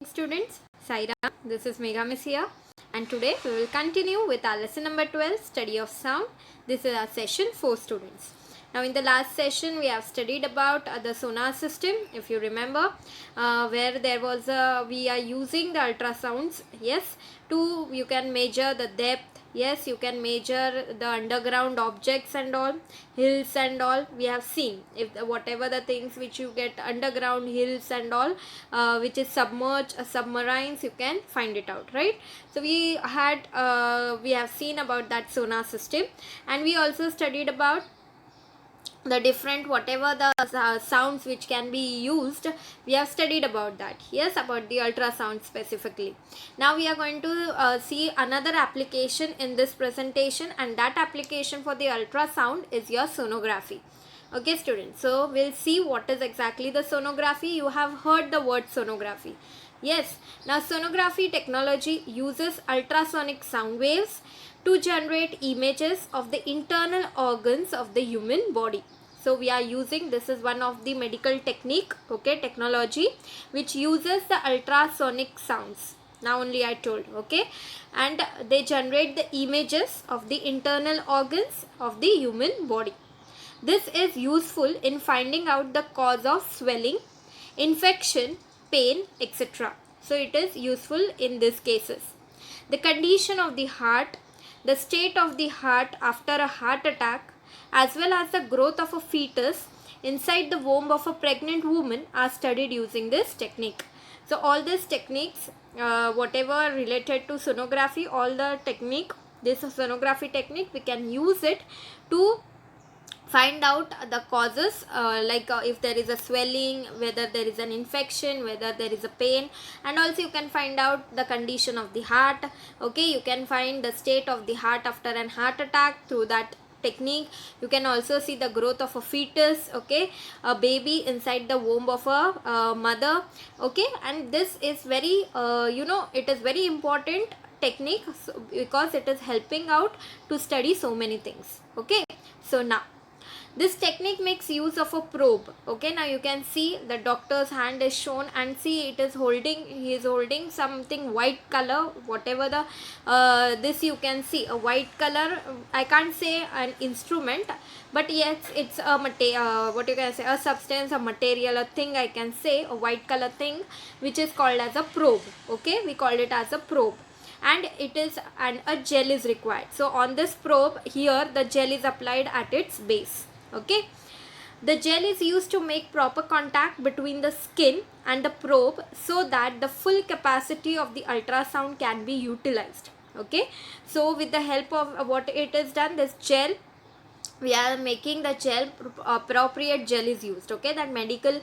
Students, Saira, this is Megha Miss here, and today we will continue with our lesson number 12, study of sound. This is our session 4 students. Now in the last session we have studied about the sonar system, if you remember, where there was we are using the ultrasounds, yes, to you can measure the depth. Yes, you can measure the underground objects and all, hills and all. We have seen if whatever the things which you get underground, hills and all, which is submerged, submarines, you can find it out, right? So we have seen about that sonar system, and we also studied about the different whatever the sounds which can be used. We have studied about that, yes, about the ultrasound specifically. Now we are going to see another application in this presentation, and that application for the ultrasound is your sonography. Okay students, so we'll see what is exactly the sonography. You have heard the word sonography, yes. Now sonography technology uses ultrasonic sound waves to generate images of the internal organs of the human body. So we are using, this is one of the medical technique, okay, technology which uses the ultrasonic sounds. Now only I told, okay, and they generate the images of the internal organs of the human body. This is useful in finding out the cause of swelling, infection, pain, etc. So it is useful in these cases. The condition of the heart, the state of the heart after a heart attack, as well as the growth of a fetus inside the womb of a pregnant woman are studied using this technique. So all these techniques, whatever related to sonography, all the technique, this sonography technique, we can use it to find out the causes, if there is a swelling, whether there is an infection, whether there is a pain, and also you can find out the condition of the heart. Okay, you can find the state of the heart after an heart attack through that technique. You can also see the growth of a fetus, okay, a baby inside the womb of a mother, okay. And this is very it is very important technique, because it is helping out to study so many things, okay. So now this technique makes use of a probe. Okay, now you can see the doctor's hand is shown, and see it is holding, he is holding something white color, whatever the this you can see a white color. I can't say an instrument, but yes, it's a what you can say, a substance, a material, a thing, I can say a white color thing which is called as a probe. Okay, we call it as a probe, and it is, and a gel is required. So on this probe here, the gel is applied at its base. Okay, the gel is used to make proper contact between the skin and the probe, so that the full capacity of the ultrasound can be utilized. Okay, so with the help of what it is done, this gel, we are making the gel, appropriate gel is used. Okay, that medical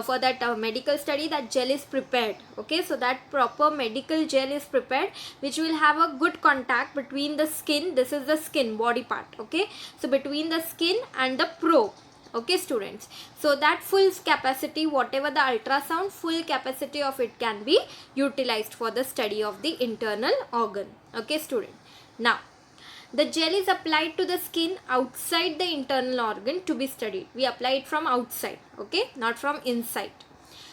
for that medical study, that gel is prepared. Okay, so that proper medical gel is prepared, which will have a good contact between the skin, this is the skin body part, okay, so between the skin and the probe. Okay students, so that full capacity, whatever the ultrasound, full capacity of it can be utilized for the study of the internal organ. Okay student, now the gel is applied to the skin outside the internal organ to be studied. We apply it from outside, okay, not from inside.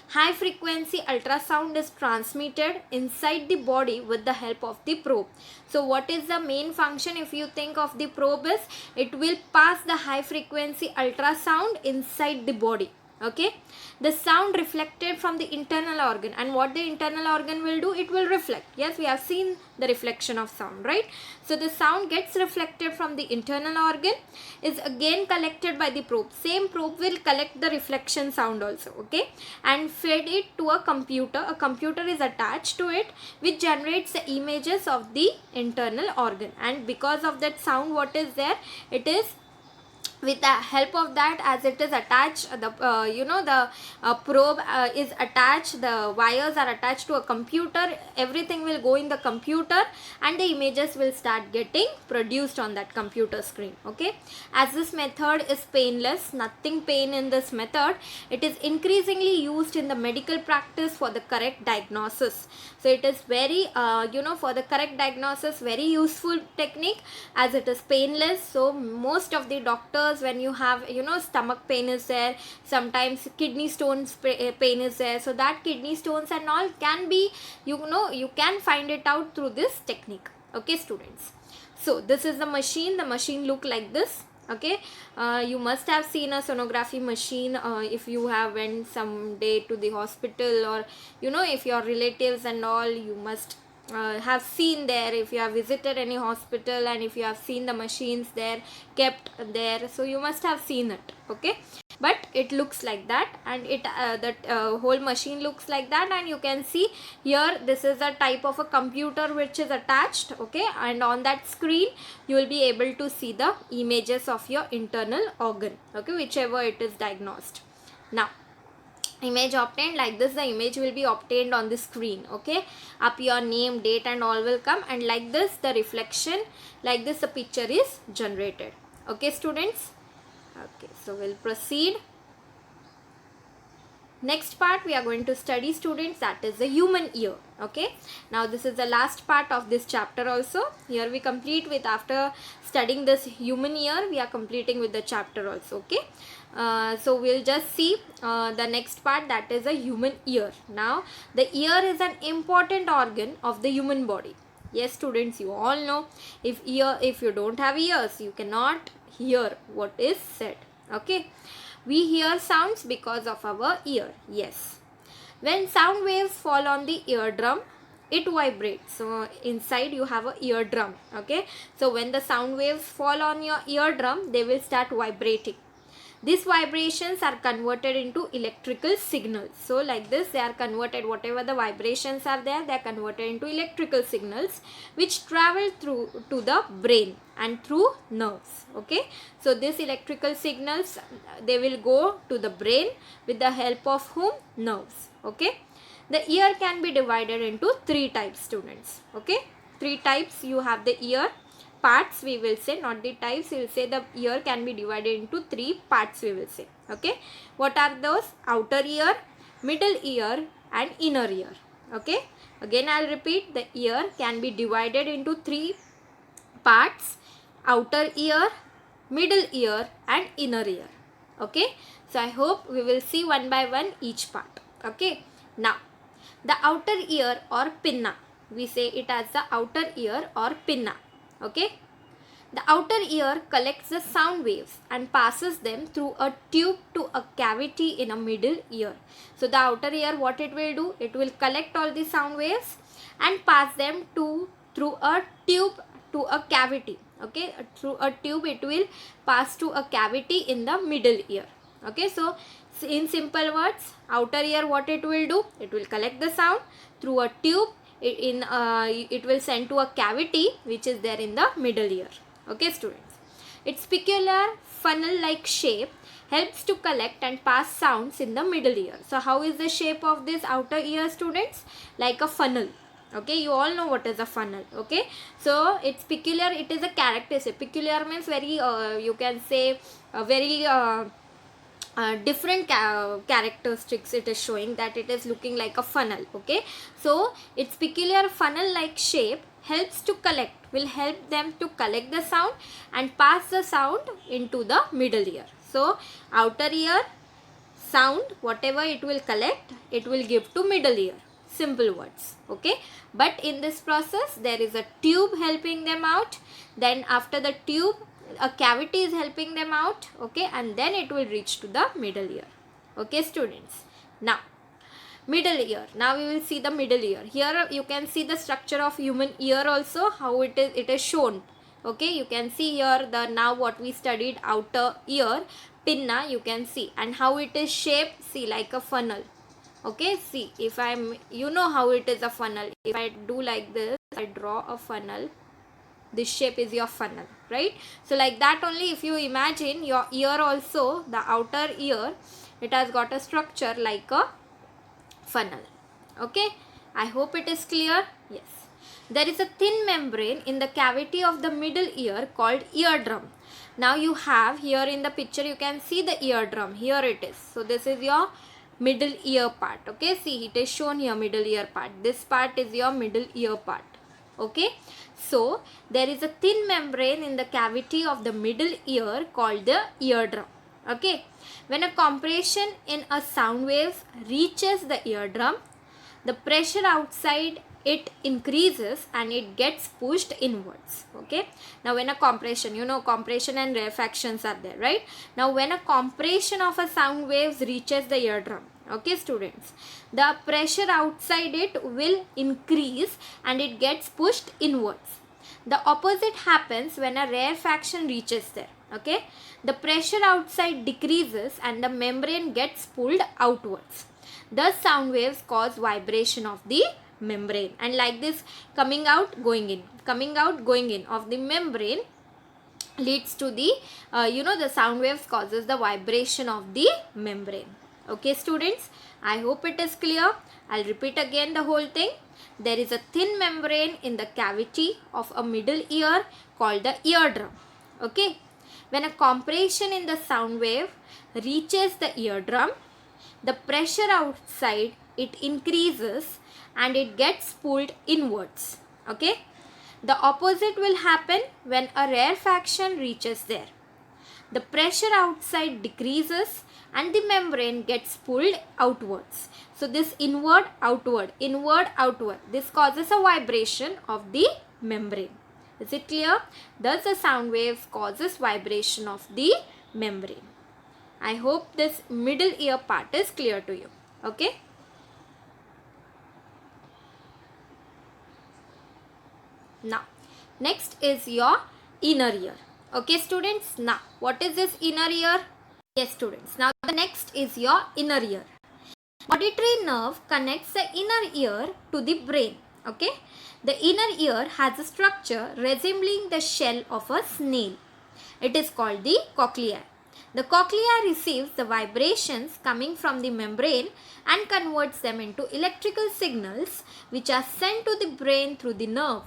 High frequency ultrasound is transmitted inside the body with the help of the probe. So what is the main function, if you think of the probe, is it will pass the high frequency ultrasound inside the body. Okay, the sound reflected from the internal organ, and what the internal organ will do, it will reflect. Yes, we have seen the reflection of sound, right? So the sound gets reflected from the internal organ, is again collected by the probe. Same probe will collect the reflection sound also, okay, and feed it to a computer. A computer is attached to it, which generates the images of the internal organ, and because of that sound, what is there, it is, with the help of that, as it is attached, the probe is attached, the wires are attached to a computer, everything will go in the computer, and the images will start getting produced on that computer screen. Okay, as this method is painless, nothing pain in this method, it is increasingly used in the medical practice for the correct diagnosis. So it is very for the correct diagnosis, very useful technique, as it is painless. So most of the doctors ears, when you have, stomach pain is there, sometimes kidney stones pain is there. So that kidney stones and all can be, you can find it out through this technique. Okay students, so this is the machine look like this. Okay, you must have seen a sonography machine if you have went someday to the hospital, or if your relatives and all, you must have seen there, if you have visited any hospital and if you have seen the machines there kept there, so you must have seen it. Okay, but it looks like that, and it whole machine looks like that, and you can see here this is a type of a computer which is attached. Okay, and on that screen you will be able to see the images of your internal organ, okay, whichever it is diagnosed. Now image obtained like this, the image will be obtained on the screen. Okay, up your name, date and all will come, and like this the reflection, like this the picture is generated. Okay students, okay, so we'll proceed. Next part we are going to study students, that is the human ear. Okay, now this is the last part of this chapter also. Here we complete with, after studying this human ear, we are completing with the chapter also. Okay, so we'll just see the next part, that is a human ear. Now the ear is an important organ of the human body. Yes students, you all know, if you don't have ears, you cannot hear what is said. Okay, we hear sounds because of our ear. Yes, when sound waves fall on the eardrum, it vibrates. So inside you have a eardrum. Okay, so when the sound waves fall on your eardrum, they will start vibrating. These vibrations are converted into electrical signals. So like this they are converted, whatever the vibrations are there, they are converted into electrical signals which travel through to the brain and through nerves. Okay, so these electrical signals, they will go to the brain with the help of whom? Nerves. Okay, the ear can be divided into 3 types students. Okay, 3 types you have the ear. Parts we will say, not the types, we will say the ear can be divided into 3 parts we will say. Okay, what are those? Outer ear, middle ear and inner ear. Okay, again I'll repeat, the ear can be divided into 3 parts: outer ear, middle ear and inner ear. Okay, so I hope we will see one by one each part. Okay, now the outer ear or pinna, we say it as the outer ear or pinna. Okay, the outer ear collects the sound waves and passes them through a tube to a cavity in a middle ear. So the outer ear, what it will do? It will collect all the sound waves and pass them through a tube to a cavity. Okay, through a tube it will pass to a cavity in the middle ear. Okay, so in simple words, outer ear, what it will do? It will collect the sound through a tube. It will send to a cavity which is there in the middle ear. Okay students, its peculiar funnel like shape helps to collect and pass sounds in the middle ear. So how is the shape of this outer ear students? Like a funnel. Okay, you all know what is a funnel. Okay, so it's peculiar, it is a characteristic. Peculiar means very you can say very different characteristics it is showing, that it is looking like a funnel. Okay, so its peculiar funnel like shape helps to collect, will help them to collect the sound and pass the sound into the middle ear. So outer ear sound, whatever it will collect, it will give to middle ear. Simple words. Okay, but in this process there is a tube helping them out, then after the tube a cavity is helping them out. Okay, and then it will reach to the middle ear. Okay students, now middle ear, now we will see the middle ear. Here you can see the structure of human ear also, how it is shown. Okay, you can see here the, now what we studied, outer ear pinna, you can see, and how it is shaped, see, like a funnel. Okay, see, if I'm, you know how it is a funnel. If I do like this, I draw a funnel, this shape is your funnel, right? So like that only, if you imagine your ear also, the outer ear, it has got a structure like a funnel. Okay, I hope it is clear. Yes, there is a thin membrane in the cavity of the middle ear called eardrum. Now you have here in the picture, you can see the eardrum, here it is. So this is your middle ear part. Okay, see, it is shown here, middle ear part. This part is your middle ear part. Okay, so there is a thin membrane in the cavity of the middle ear called the eardrum. Okay, when a compression in a sound wave reaches the eardrum, the pressure outside it increases and it gets pushed inwards. Okay, now when a compression, you know, compression and rarefactions are there, right? Now when a compression of a sound waves reaches the eardrum, okay students, the pressure outside it will increase and it gets pushed inwards. The opposite happens when a rarefaction reaches there. Okay, the pressure outside decreases and the membrane gets pulled outwards. Thus sound waves cause vibration of the membrane, and like this, coming out going in, coming out going in of the membrane leads to the the sound waves causes the vibration of the membrane. Okay students, I hope it is clear. I'll repeat again the whole thing. There is a thin membrane in the cavity of a middle ear called the eardrum. Okay, when a compression in the sound wave reaches the eardrum, the pressure outside it increases and it gets pulled inwards. Okay, the opposite will happen when a rarefaction reaches there. The pressure outside decreases and the membrane gets pulled outwards. So this inward outward, this causes a vibration of the membrane. Is it clear? Thus the sound waves causes vibration of the membrane. I hope this middle ear part is clear to you. Okay. Now, next is your inner ear. Okay students, now what is this inner ear? Yes students, now the next is your inner ear. Auditory nerve connects the inner ear to the brain. Okay, the inner ear has a structure resembling the shell of a snail. It is called the cochlea. The cochlea receives the vibrations coming from the membrane and converts them into electrical signals which are sent to the brain through the nerve.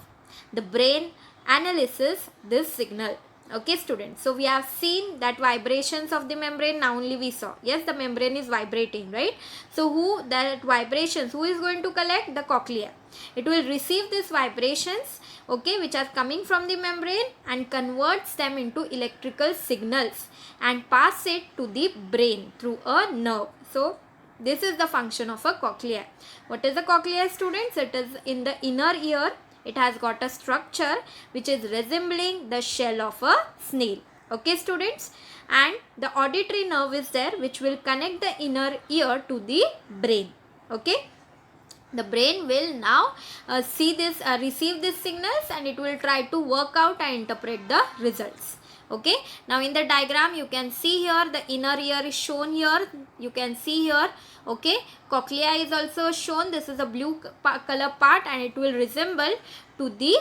The brain analyzes this signal. Okay students, so we have seen that vibrations of the membrane. Now only we saw, yes, the membrane is vibrating, right? So who is going to collect? The cochlea. It will receive these vibrations, okay, which are coming from the membrane and converts them into electrical signals and pass it to the brain through a nerve. So this is the function of a cochlea. What is the cochlea students? It is in the inner ear. It has got a structure which is resembling the shell of a snail. Okay students, and the auditory nerve is there which will connect the inner ear to the brain. Okay, the brain will now receive these signals and it will try to work out and interpret the results. Okay, now in the diagram you can see here the inner ear is shown here. You can see here, okay, cochlea is also shown. This is a blue color part and it will resemble to the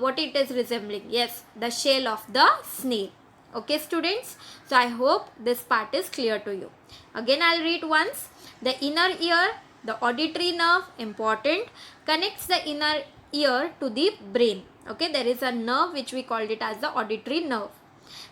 what it is resembling, yes, the shell of the snail. Okay students, so I hope this part is clear to you. Again I'll read once. The inner ear, the auditory nerve, important, connects the inner ear to the brain. Okay, there is a nerve which we called it as the auditory nerve.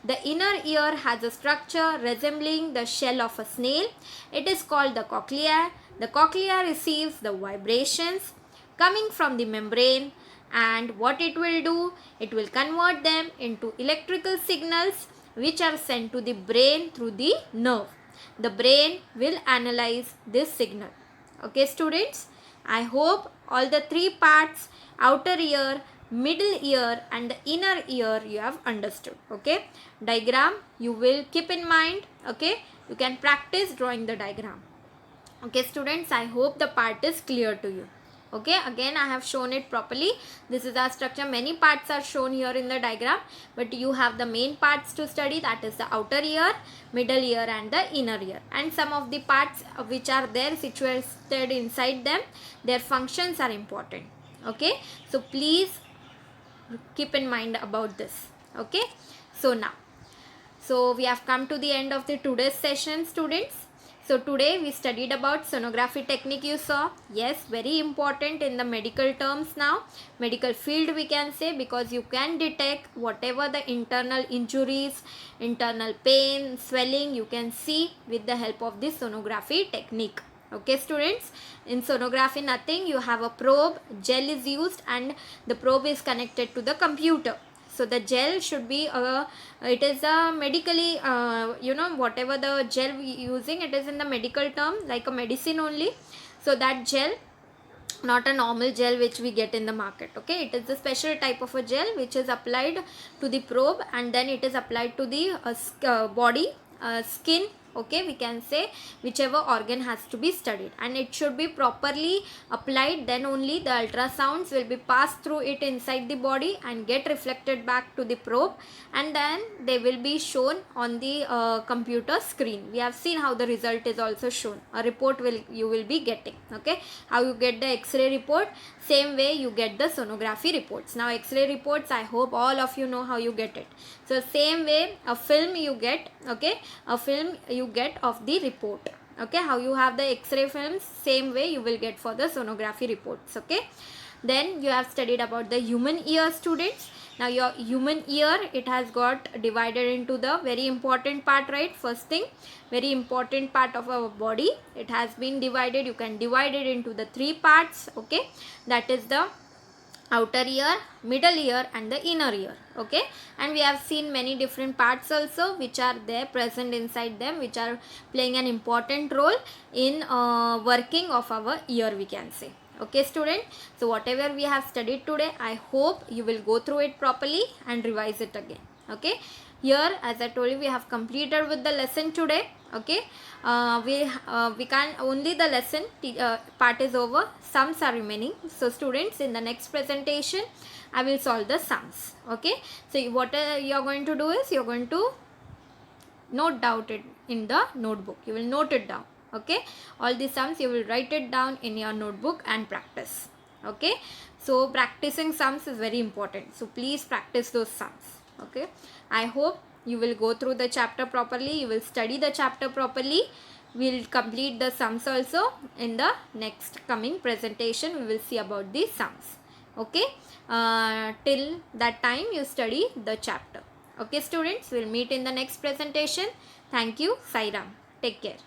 The inner ear has a structure resembling the shell of a snail. It is called the cochlea. The cochlea receives the vibrations coming from the membrane, and what it will do? It will convert them into electrical signals which are sent to the brain through the nerve. The brain will analyze this signal. Okay students, I hope all the three parts, outer ear, middle ear and the inner ear, you have understood. Okay, diagram you will keep in mind. Okay, you can practice drawing the diagram. Okay students, I hope the part is clear to you. Okay, again I have shown it properly. This is our structure. Many parts are shown here in the diagram, but you have the main parts to study, that is the outer ear, middle ear and the inner ear, and some of the parts which are there situated inside them, their functions are important. Okay, so please keep in mind about this. Okay, so now, so we have come to the end of the today's session students. So today we studied about sonography technique, you saw. Yes, very important in the medical terms now. Medical field we can say, because you can detect whatever the internal injuries, internal pain, swelling, you can see with the help of this sonography technique. Okay students, in sonography nothing, you have a probe, gel is used, and the probe is connected to the computer. So the gel should be it is a medically whatever the gel we using, it is in the medical term like a medicine only. So that gel, not a normal gel which we get in the market. Okay, it is a special type of a gel which is applied to the probe, and then it is applied to the body, skin. Okay, we can say whichever organ has to be studied, and it should be properly applied, then only the ultrasounds will be passed through it inside the body and get reflected back to the probe, and then they will be shown on the computer screen. We have seen how the result is also shown. A report you will be getting. Okay, how you get the X-ray report, same way you get the sonography reports. Now X-ray reports, I hope all of you know how you get it. So same way a film you get, okay, a film you get of the report. Okay, how you have the X-ray films, same way you will get for the sonography reports. Okay, then you have studied about the human ear, students. Now your human ear, it has got divided into the very important part, right? First thing, very important part of our body, it has been divided. You can divide it into the 3 parts. Okay, that is the outer ear, middle ear, and the inner ear. Okay, and we have seen many different parts also which are there present inside them, which are playing an important role in working of our ear, we can say. Okay student, so whatever we have studied today, I hope you will go through it properly and revise it again. Okay, here as I told you, we have completed with the lesson today. Okay, we can't, only the lesson part is over, sums are remaining. So students, in the next presentation I will solve the sums. Okay, so what you are going to do is, you are going to note down it in the notebook. You will note it down. Okay, all the sums you will write it down in your notebook and practice. Okay, so practicing sums is very important, so please practice those sums. Okay, I hope you will go through the chapter properly, you will study the chapter properly. We will complete the sums also in the next coming presentation. We will see about the sums. Okay, till that time you study the chapter. Okay students, we will meet in the next presentation. Thank you. Sai Ram. Take care.